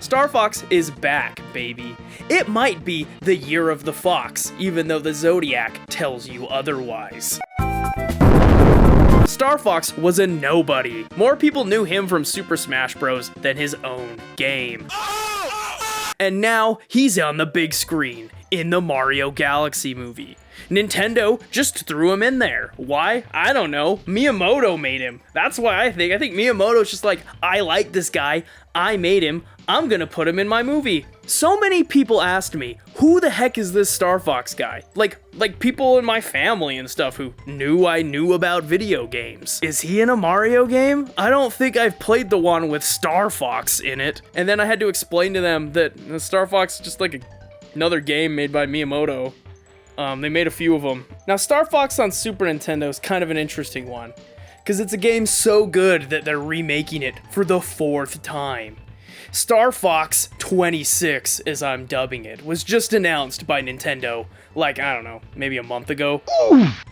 Star Fox is back, baby. It might be the year of the fox, even though the zodiac tells you otherwise. Star Fox was a nobody. More people knew him from Super Smash Bros. Than his own game. And now he's on the big screen in the Mario Galaxy movie. Nintendo just threw him in there. Why? I don't know. Miyamoto made him. That's why I think Miyamoto's just like, I like this guy. I made him. I'm gonna put him in my movie. So many people asked me, who the heck is this Star Fox guy? Like people in my family and stuff who knew I knew about video games. Is he in a Mario game? I don't think I've played the one with Star Fox in it. And then I had to explain to them that Star Fox is just like another game made by Miyamoto. They made a few of them. Now, Star Fox on Super Nintendo is kind of an interesting one, because it's a game so good that they're remaking it for the 4th time. Star Fox 26, as I'm dubbing it, was just announced by Nintendo, like, I don't know, maybe a month ago.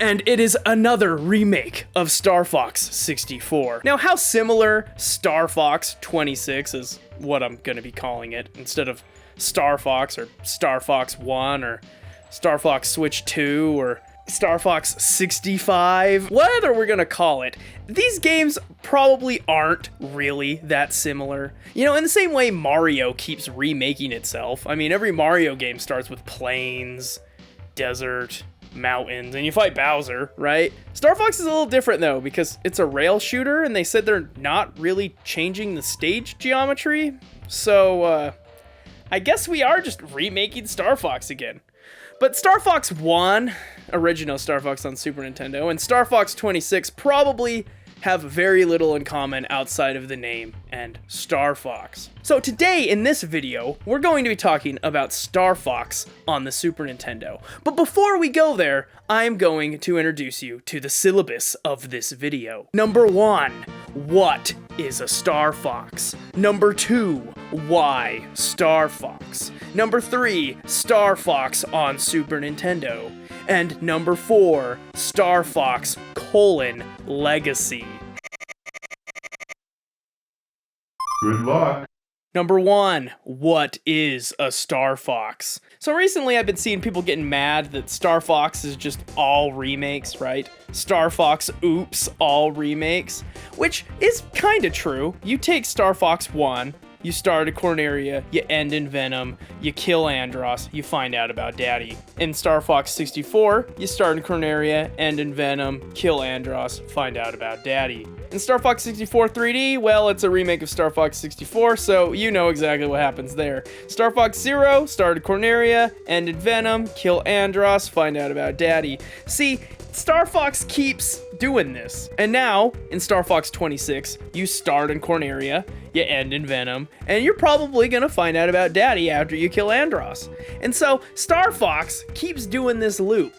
And it is another remake of Star Fox 64. Now, how similar Star Fox 26 is what I'm gonna be calling it, instead of Star Fox or Star Fox 1 or Star Fox Switch 2 or Star Fox 65, whatever we're gonna call it. These games probably aren't really that similar. You know, in the same way Mario keeps remaking itself. I mean, every Mario game starts with plains, desert, mountains, and you fight Bowser, right? Star Fox is a little different though, because it's a rail shooter and they said they're not really changing the stage geometry. So, I guess we are just remaking Star Fox again. But Star Fox 1, original Star Fox on Super Nintendo, and Star Fox 26 probably have very little in common outside of the name and Star Fox. So today in this video, we're going to be talking about Star Fox on the Super Nintendo. But before we go there, I'm going to introduce you to the syllabus of this video. Number 1, what is a Star Fox? Number 2, why Star Fox? Number 3, Star Fox on Super Nintendo. And number 4, Star Fox: Legacy. Good luck. Number 1, what is a Star Fox? So recently I've been seeing people getting mad that Star Fox is just all remakes, right? Star Fox Oops, all remakes, which is kinda true. You take Star Fox 1, you start at Corneria, you end in Venom, you kill Andross, you find out about Daddy. In Star Fox 64, you start in Corneria, end in Venom, kill Andross, find out about Daddy. In Star Fox 64 3D, well, it's a remake of Star Fox 64, so you know exactly what happens there. Star Fox Zero, start at Corneria, end in Venom, kill Andross, find out about Daddy. See, Star Fox keeps doing this. And now, in Star Fox 26, you start in Corneria, you end in Venom, and you're probably gonna find out about Daddy after you kill Andross. And so, Star Fox keeps doing this loop.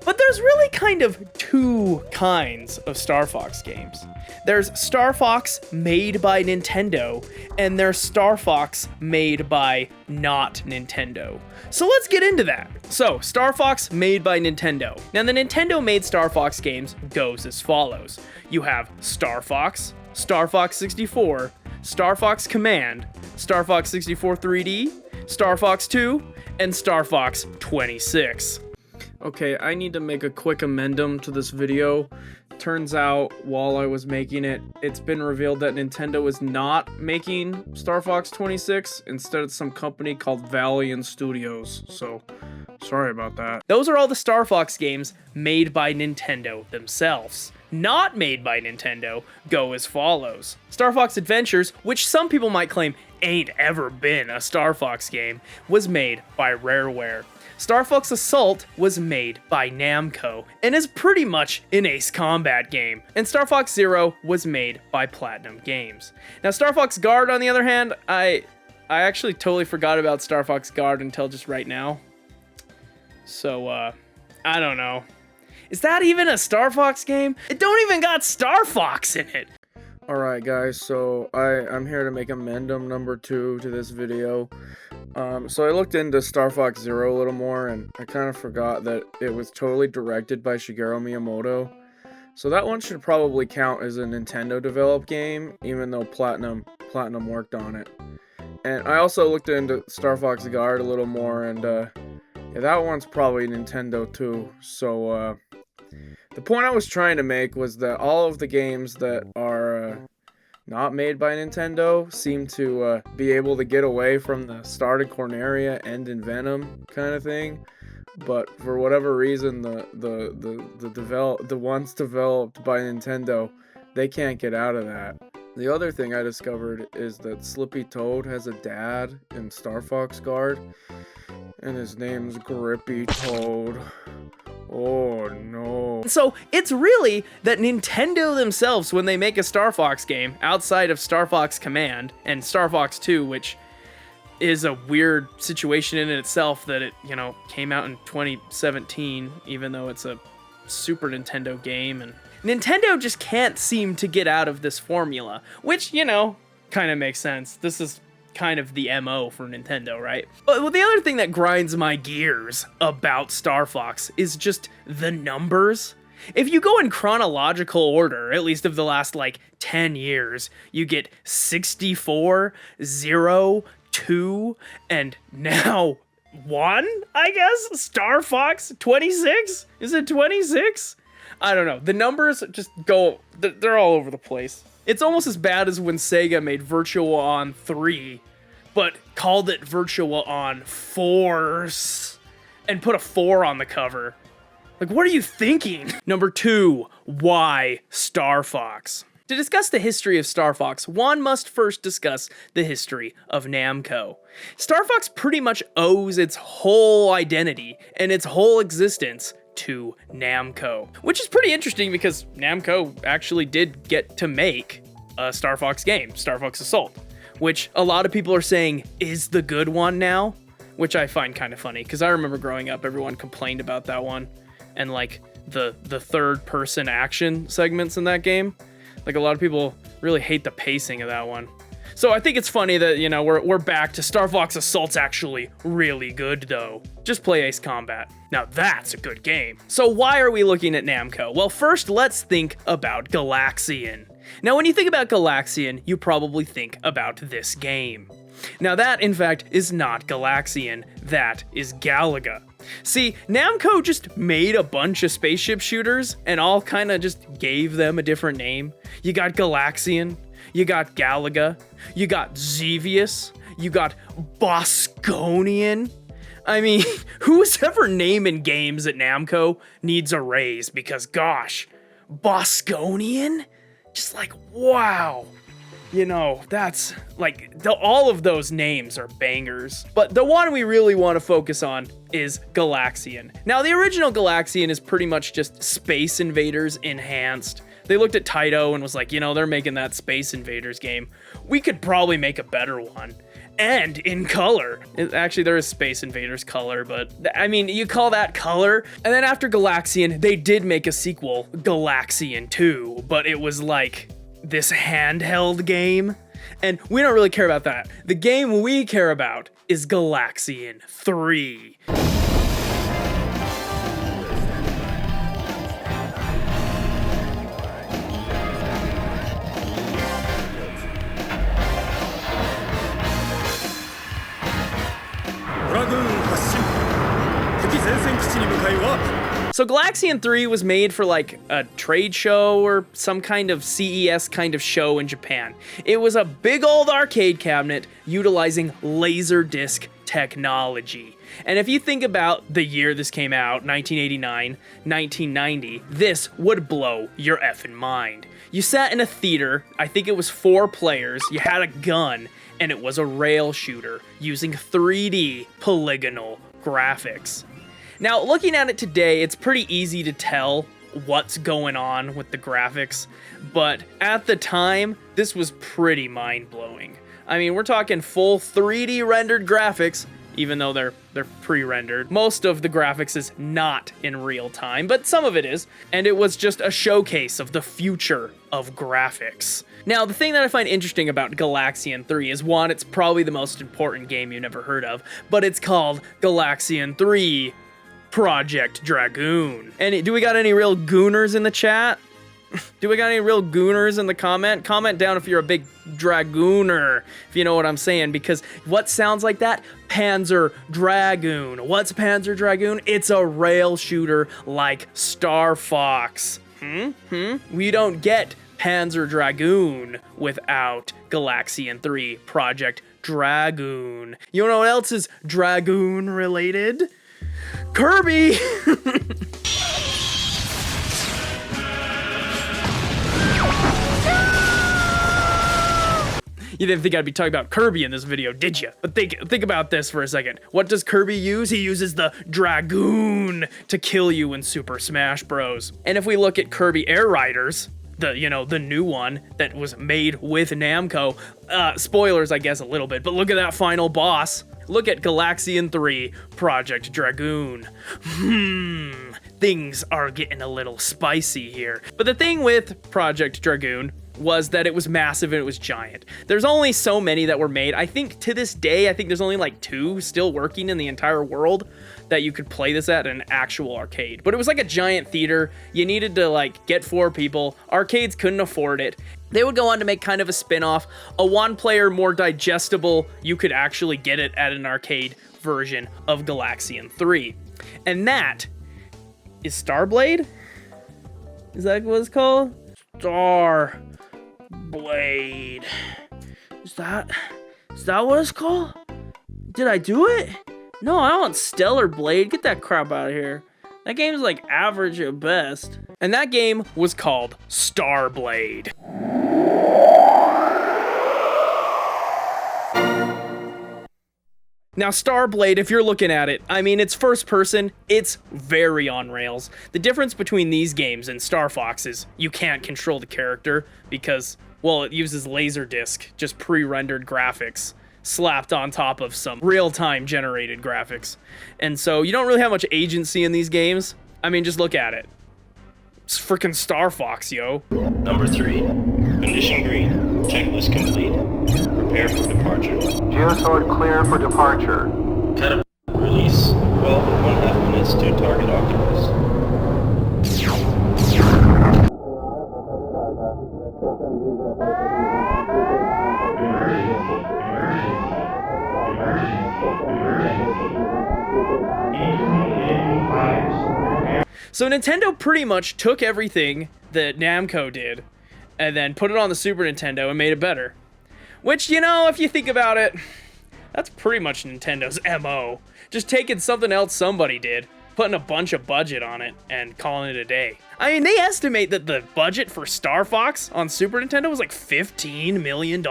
But there's really kind of 2 kinds of Star Fox games. There's Star Fox made by Nintendo, and there's Star Fox made by not Nintendo. So let's get into that. So, Star Fox made by Nintendo. Now, the Nintendo-made Star Fox games goes as follows. You have Star Fox 64, Star Fox Command, Star Fox 64 3D, Star Fox 2, and Star Fox 26. Okay, I need to make a quick amendum to this video. Turns out, while I was making it, it's been revealed that Nintendo is not making Star Fox 26. Instead, it's some company called Valiant Studios. So, sorry about that. Those are all the Star Fox games made by Nintendo themselves. Not made by Nintendo go as follows. Star Fox Adventures, which some people might claim ain't ever been a Star Fox game, was made by Rareware. Star Fox Assault was made by Namco and is pretty much an Ace Combat game. And Star Fox Zero was made by Platinum Games. Now, Star Fox Guard, on the other hand, I actually totally forgot about Star Fox Guard until just right now. So, I don't know. Is that even a Star Fox game? It don't even got Star Fox in it. Alright guys, so I'm here to make amendum number 2 to this video. So I looked into Star Fox Zero a little more, and I kind of forgot that it was totally directed by Shigeru Miyamoto. So that one should probably count as a Nintendo developed game, even though Platinum worked on it. And I also looked into Star Fox Guard a little more, and yeah, that one's probably Nintendo too. So the point I was trying to make was that all of the games that are not made by Nintendo seem to be able to get away from the start in Corneria, end in Venom kind of thing. But for whatever reason, the ones developed by Nintendo, they can't get out of that. The other thing I discovered is that Slippy Toad has a dad in Star Fox Guard, and his name's Grippy Toad. Oh no. So it's really that Nintendo themselves, when they make a Star Fox game outside of Star Fox Command and Star Fox 2, which is a weird situation in itself that it, came out in 2017, even though it's a Super Nintendo game, and Nintendo just can't seem to get out of this formula, which, kind of makes sense. This is kind of the MO for Nintendo, right? But the other thing that grinds my gears about Star Fox is just the numbers. If you go in chronological order, at least of the last 10 years, you get 64, 0, 2, and now 1, I guess? Star Fox 26? Is it 26? I don't know. The numbers just go, they're all over the place. It's almost as bad as when Sega made Virtua On 3, but called it Virtua On Force and put a 4 on the cover. What are you thinking? Number 2, why Star Fox? To discuss the history of Star Fox, one must first discuss the history of Namco. Star Fox pretty much owes its whole identity and its whole existence to Namco, which is pretty interesting because Namco actually did get to make a Star Fox game, Star Fox Assault, which a lot of people are saying is the good one now, which I find kind of funny because I remember growing up, everyone complained about that one and the third person action segments in that game. A lot of people really hate the pacing of that one. So I think it's funny that, we're back to Star Fox Assault's actually really good, though. Just play Ace Combat. Now that's a good game. So why are we looking at Namco? Well, first, let's think about Galaxian. Now, when you think about Galaxian, you probably think about this game. Now that, in fact, is not Galaxian, that is Galaga. See, Namco just made a bunch of spaceship shooters and all kind of just gave them a different name. You got Galaxian, you got Galaga, you got Xevious, you got Bosconian. I mean, who's ever naming games at Namco needs a raise because, gosh, Bosconian? Just wow. That's all of those names are bangers. But the one we really want to focus on is Galaxian. Now, the original Galaxian is pretty much just Space Invaders enhanced. They looked at Taito and was like, they're making that Space Invaders game. We could probably make a better one. And in color. Actually, there is Space Invaders color, but I mean, you call that color? And then after Galaxian, they did make a sequel, Galaxian 2, but it was this handheld game, and we don't really care about that. The game we care about is Galaxian 3. So Galaxian 3 was made for a trade show or some kind of CES kind of show in Japan. It was a big old arcade cabinet utilizing Laserdisc technology. And if you think about the year this came out, 1989, 1990, this would blow your effing mind. You sat in a theater, I think it was 4 players, you had a gun, and it was a rail shooter using 3D polygonal graphics. Now, looking at it today, it's pretty easy to tell what's going on with the graphics, but at the time, this was pretty mind-blowing. I mean, we're talking full 3D rendered graphics, even though they're pre-rendered. Most of the graphics is not in real time, but some of it is, and it was just a showcase of the future of graphics. Now, the thing that I find interesting about Galaxian 3 is, one, it's probably the most important game you've never heard of, but it's called Galaxian 3 Project Dragoon. And do we got any real gooners in the chat? Do we got any real gooners in the comment? Comment down if you're a big dragooner, if you know what I'm saying, because what sounds like that? Panzer Dragoon. What's Panzer Dragoon? It's a rail shooter like Star Fox. We don't get Panzer Dragoon without Galaxian 3 Project Dragoon. You know what else is Dragoon related? Kirby! You didn't think I'd be talking about Kirby in this video, did you? But think about this for a second. What does Kirby use? He uses the Dragoon to kill you in Super Smash Bros. And if we look at Kirby Air Riders, the new one that was made with Namco, spoilers, I guess, a little bit, but look at that final boss. Look at Galaxian 3 Project Dragoon. Things are getting a little spicy here. But the thing with Project Dragoon was that it was massive and it was giant. There's only so many that were made. I think to this day, I think there's only like 2 still working in the entire world that you could play this at an actual arcade. But it was like a giant theater. You needed to like get 4 people. Arcades couldn't afford it. They would go on to make kind of a spin-off, a one-player, more digestible, you could actually get it at an arcade version of Galaxian 3. And that is Starblade? Is that what it's called? Starblade. Is that what it's called? Did I do it? No, I want Stellar Blade. Get that crap out of here. That game's like average at best. And that game was called Starblade. Now, Starblade, if you're looking at it, I mean, it's first person, it's very on rails. The difference between these games and Star Fox is you can't control the character because, well, it uses Laserdisc, just pre-rendered graphics, slapped on top of some real-time generated graphics. And so you don't really have much agency in these games. I mean, just look at it. It's freaking Star Fox, yo. Number 3. Condition green. Checklist complete. Prepare for departure. Geosword clear for departure. Cut release. 12 and 1/2 minutes to target Octopus. So Nintendo pretty much took everything that Namco did and then put it on the Super Nintendo and made it better. Which, you know, if you think about it, that's pretty much Nintendo's MO. Just taking something else somebody did, putting a bunch of budget on it, and calling it a day. I mean, they estimate that the budget for Star Fox on Super Nintendo was like $15 million.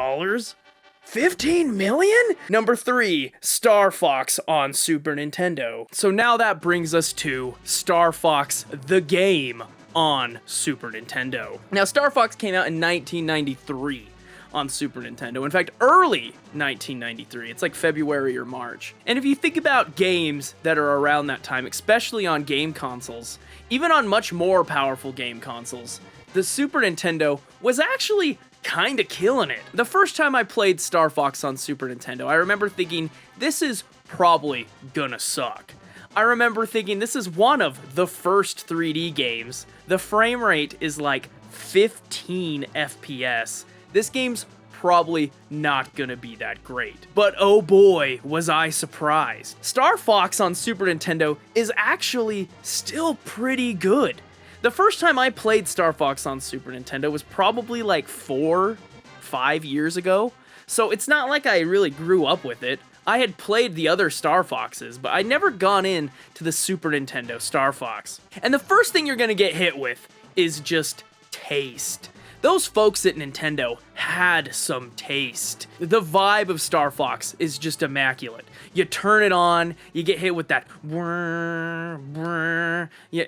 15 million? Number 3, Star Fox on Super Nintendo. So now that brings us to Star Fox the game on Super Nintendo. Now, Star Fox came out in 1993 on Super Nintendo. In fact, early 1993. It's like February or March. And if you think about games that are around that time, especially on game consoles, even on much more powerful game consoles, the Super Nintendo was actually kinda killing it. The first time I played Star Fox on Super Nintendo, I remember thinking, this is probably gonna suck. I remember thinking, this is one of the first 3D games. The frame rate is like 15 FPS. This game's probably not gonna be that great. But oh boy, was I surprised. Star Fox on Super Nintendo is actually still pretty good. The first time I played Star Fox on Super Nintendo was probably like 4-5 years ago, so it's not like I really grew up with it. I had played the other Star Foxes, but I'd never gone in to the Super Nintendo Star Fox. And the first thing you're gonna get hit with is just taste. Those folks at Nintendo had some taste. The vibe of Star Fox is just immaculate. You turn it on, you get hit with that brrr, brrr. Yeah,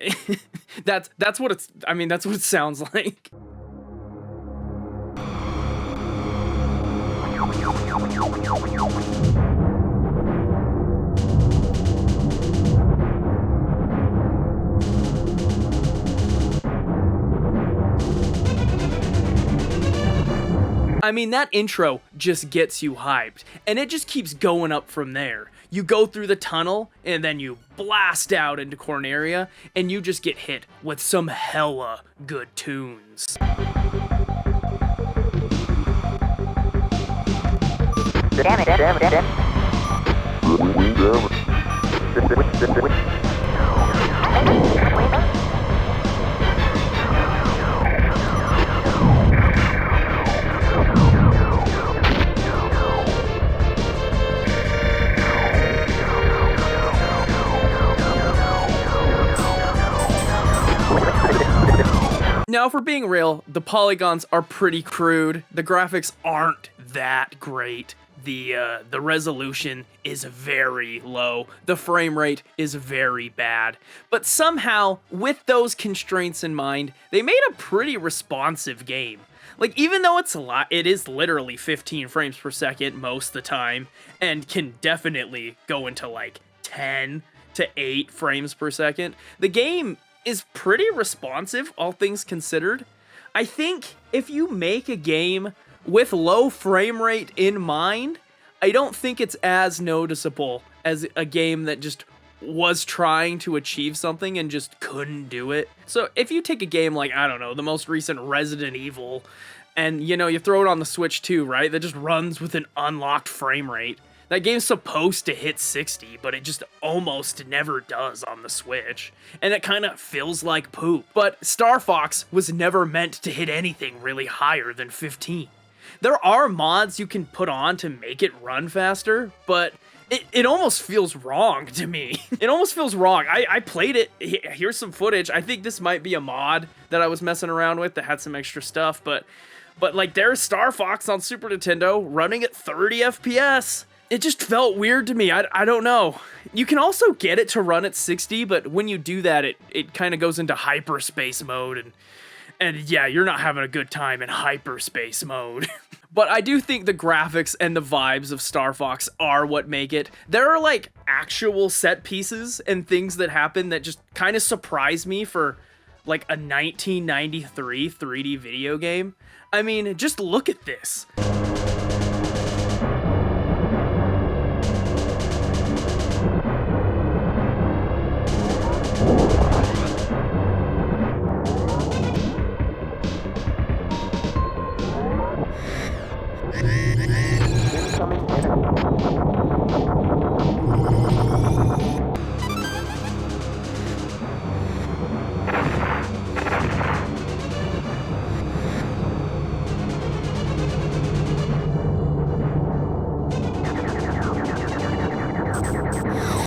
that's what it's, I mean, that's what it sounds like. I mean, that intro just gets you hyped, and it just keeps going up from there. you go through the tunnel and then you blast out into Corneria and you just get hit with some hella good tunes. Now, if we're being real, the polygons are pretty crude. The graphics aren't that great. The resolution is very low. The frame rate is very bad. But somehow, with those constraints in mind, they made a pretty responsive game. Like, even though it's a lot, it is literally 15 frames per second most of the time, and can definitely go into like 10 to 8 frames per second. The game is pretty responsive, all things considered. I think if you make a game with low frame rate in mind, I don't think it's as noticeable as a game that just was trying to achieve something and just couldn't do it. So if you take a game like, I don't know, the most recent Resident Evil, and you throw it on the Switch too, right? That just runs with an unlocked frame rate. That game's supposed to hit 60, but it just almost never does on the Switch. And it kind of feels like poop. But Star Fox was never meant to hit anything really higher than 15. There are mods you can put on to make it run faster, but it almost feels wrong to me. It almost feels wrong. I played it. Here's some footage. I think this might be a mod that I was messing around with that had some extra stuff, but like there's Star Fox on Super Nintendo running at 30 FPS. It just felt weird to me. I don't know. You can also get it to run at 60, but when you do that, it kind of goes into hyperspace mode, and yeah, you're not having a good time in hyperspace mode. But I do think the graphics and the vibes of Star Fox are what make it. There are like actual set pieces and things that happen that just kind of surprise me for like a 1993 3D video game. I mean, just look at this.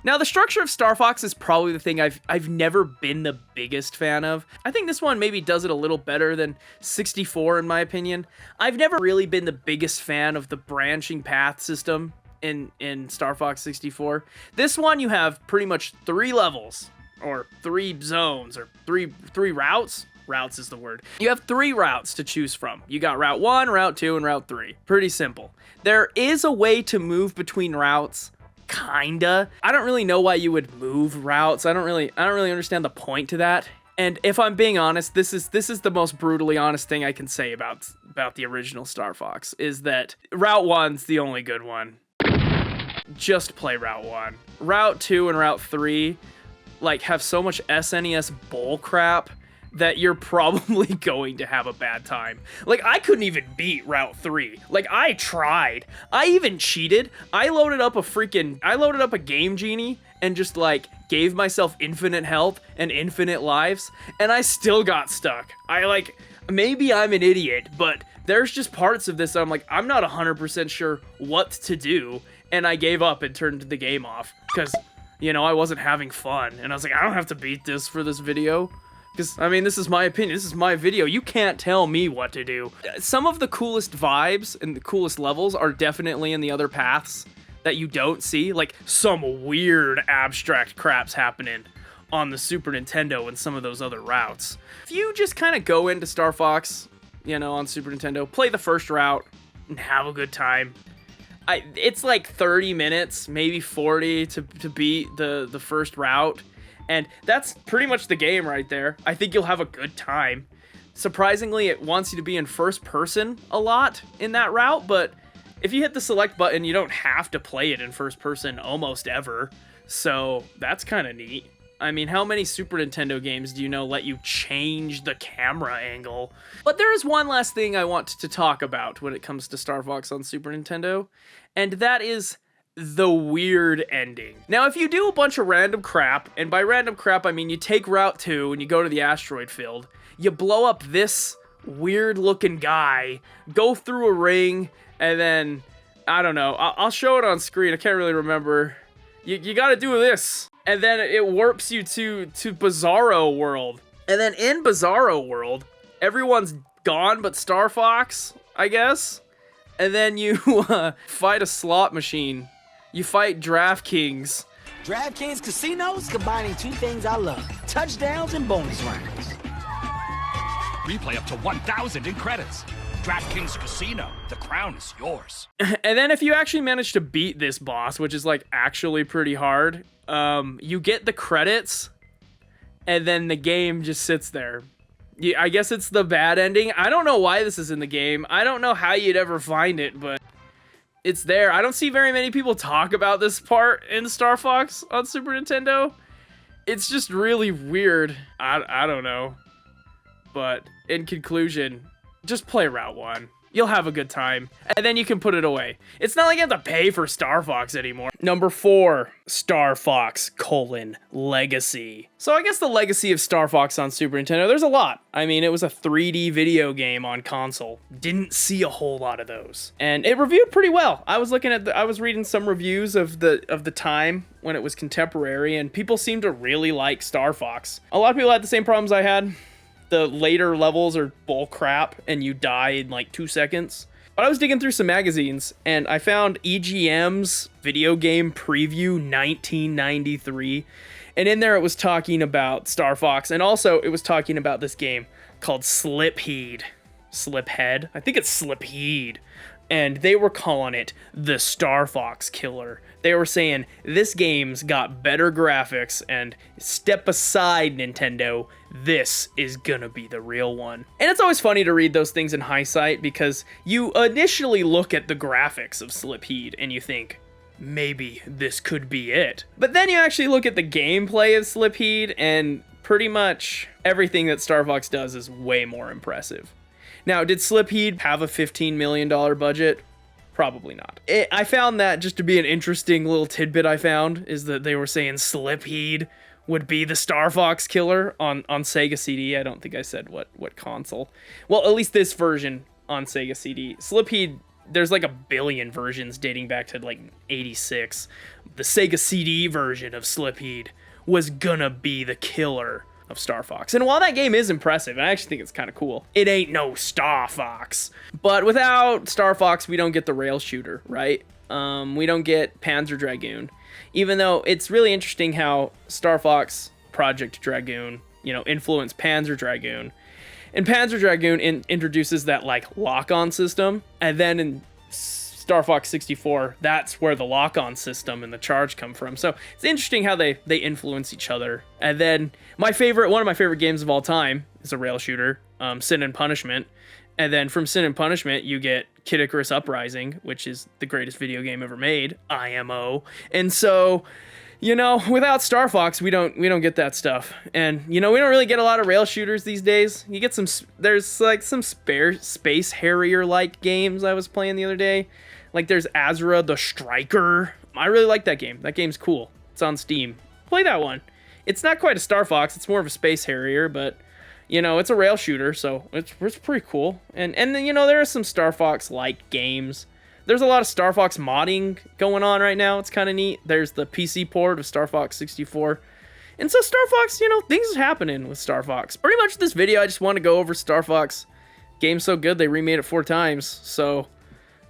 Now, the structure of Star Fox is probably the thing I've never been the biggest fan of. I think this one maybe does it a little better than 64 in my opinion. I've never really been the biggest fan of the branching path system in Star Fox 64. This one you have pretty much 3 levels, or 3 zones, or three routes. Routes is the word. You have 3 routes to choose from. You got Route 1, Route 2, and Route 3. Pretty simple. There is a way to move between routes, kinda. I don't really know why you would move routes. I don't really understand the point to that. And if I'm being honest, this is the most brutally honest thing I can say about the original Star Fox, is that Route 1's the only good one. Just play Route 1. Route 2 and Route 3 like have so much SNES bull crap that you're probably going to have a bad time. Like, I couldn't even beat Route 3. Like, I tried. I even cheated. I loaded up a Game Genie and just, like, gave myself infinite health and infinite lives, and I still got stuck. Maybe I'm an idiot, but there's just parts of this that I'm like, I'm not 100% sure what to do, and I gave up and turned the game off, because, I wasn't having fun, and I was like, I don't have to beat this for this video. Because, this is my opinion. This is my video. You can't tell me what to do. Some of the coolest vibes and the coolest levels are definitely in the other paths that you don't see. Like, some weird abstract crap's happening on the Super Nintendo and some of those other routes. If you just kind of go into Star Fox, on Super Nintendo, play the first route, and have a good time. It's like 30 minutes, maybe 40 to beat the first route. And that's pretty much the game right there. I think you'll have a good time. Surprisingly, it wants you to be in first person a lot in that route, but If you hit the select button, you don't have to play it in first person almost ever. So that's kind of neat. I mean, how many Super Nintendo games do you know let you change the camera angle? But there is one last thing I want to talk about when it comes to Star Fox on Super Nintendo, and that is the weird ending. Now, if you do a bunch of random crap, and by random crap I mean you take Route 2 and you go to the asteroid field, you blow up this weird looking guy, go through a ring, and then, I don't know, I'll show it on screen, I can't really remember. You gotta do this. And then it warps you to Bizarro World. And then in Bizarro World, everyone's gone but Star Fox, I guess. And then you fight a slot machine. You fight DraftKings. DraftKings Casinos, combining two things I love: touchdowns and bonus rounds. Replay up to 1,000 in credits. DraftKings Casino, the crown is yours. And then if you actually manage to beat this boss, which is like actually pretty hard, you get the credits, and then the game just sits there. I guess it's the bad ending. I don't know why this is in the game. I don't know how you'd ever find it, but it's there. I don't see very many people talk about this part in Star Fox on Super Nintendo. It's just really weird. I don't know. But in conclusion, just play Route 1. You'll have a good time, and then you can put it away. It's not like you have to pay for Star Fox anymore. Number 4, Star Fox: Legacy. So I guess the legacy of Star Fox on Super Nintendo, there's a lot. I mean, it was a 3D video game on console. Didn't see a whole lot of those. And it reviewed pretty well. I was reading some reviews of the time when it was contemporary, and people seemed to really like Star Fox. A lot of people had the same problems I had. The later levels are bull crap and you die in like 2 seconds. But I was digging through some magazines and I found EGM's video game preview 1993. And in there it was talking about Star Fox, and also it was talking about this game called Slipheed. Sliphead? I think it's Slipheed. And they were calling it the Star Fox Killer. They were saying, this game's got better graphics, and step aside, Nintendo, this is gonna be the real one. And it's always funny to read those things in hindsight, because you initially look at the graphics of Slipheed, and you think, maybe this could be it. But then you actually look at the gameplay of Slipheed, and pretty much everything that Star Fox does is way more impressive. Now, did Slipheed have a $15 million budget? Probably not. I found that just to be an interesting little tidbit I found, is that they were saying Slipheed would be the Star Fox Killer on Sega CD. I don't think I said what console. Well, at least this version on Sega CD. Slipheed, there's like a billion versions dating back to like 86. The Sega CD version of Slipheed was gonna be the killer of Star Fox. And while that game is impressive, I actually think it's kind of cool, it ain't no Star Fox. But without Star Fox, we don't get the rail shooter, right? We don't get Panzer Dragoon. Even though it's really interesting how Star Fox Project Dragoon, influenced Panzer Dragoon. And Panzer Dragoon introduces that like lock-on system, and then in Star Fox 64, that's where the lock-on system and the charge come from. So it's interesting how they influence each other. And then one of my favorite games of all time is a rail shooter, Sin and Punishment. And then from Sin and Punishment, you get Kid Icarus Uprising, which is the greatest video game ever made, IMO. And so, without Star Fox, we don't get that stuff. And, we don't really get a lot of rail shooters these days. You get there's like some spare Space Harrier-like games I was playing the other day. Like there's Azura the Striker. I really like that game. That game's cool. It's on Steam. Play that one. It's not quite a Star Fox. It's more of a Space Harrier, but it's a rail shooter, so it's pretty cool. And then there are some Star Fox-like games. There's a lot of Star Fox modding going on right now. It's kind of neat. There's the PC port of Star Fox 64. And so Star Fox, things are happening with Star Fox. Pretty much this video, I just want to go over Star Fox. Game's so good, they remade it 4 times. So,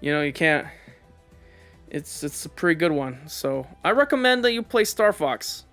you can't... It's a pretty good one. So, I recommend that you play Star Fox.